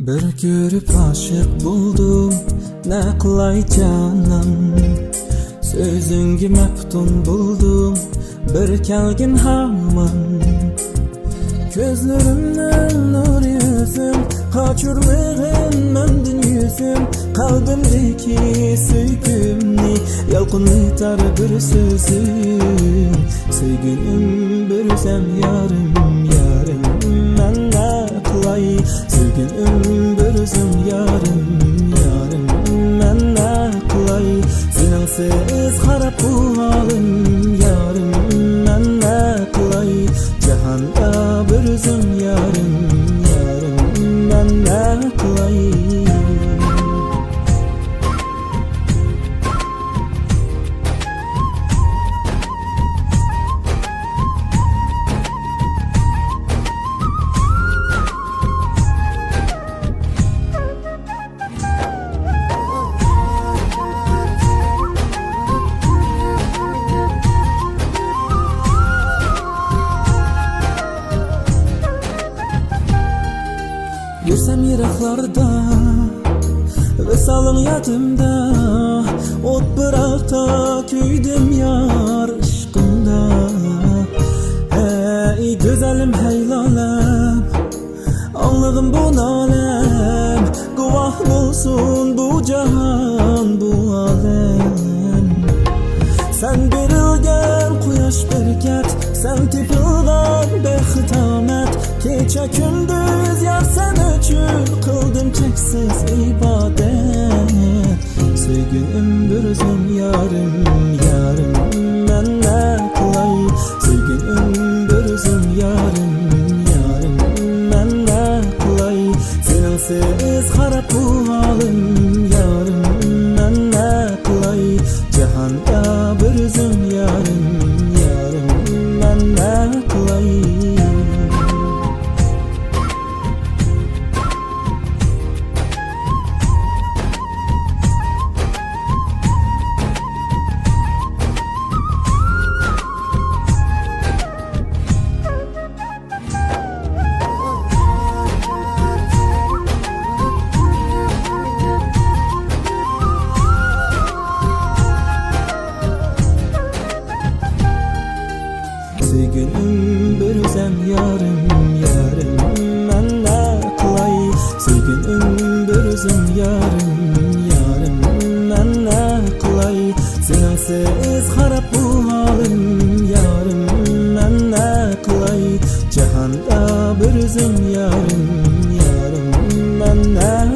Bir görüp aşık buldum, ne kılay canım. Sözüngü meftun buldum, bir kelgin hamın. Gözlerimden nur yüzüm, kaçırmağın mendin yüzüm. Kalbimdeki söygümni, yalqınlaytar bir sözüm. Söygünüm bir sen yarım, yarım. Ben ne kılay, söygünüm bir sen yarım, yarım. Ben ne kılay, sensiz harap bu halim, yarım. Ben ne kılay, cihanda bir sen yarım, yarım. Ben ne kılay. Yürsem yiraklarda, vesalın yadımda. Ot bir alta küydüm yar ışkında. Hey güzelim hey lalem, anladım bu nalem. Guvah bulsun bu cahan bu alem. Sen berilgen quyosh berkat, sen tepilgan behitamet. Kecha kunduz yar sen uchun qildim cheksiz ibodat. Sevgilim bir o'zim yarim, yarim. Men ne qilay, sevgilim bir o'zim yarim, yarim. Men ne qilay, sensiz xarab bu halim, yarim. Men ne qilay, jahonda bir o'zim yarim, yarim. Men ne qilay. Sevgilim bir sen yarım, yarım. Men ne kılay, sevgilim bir sen yarım, yarım. Men ne kılay, sensiz harap bu halim, yarım. Men ne kılay, cihanda bir sen yarım, yarım. Men ne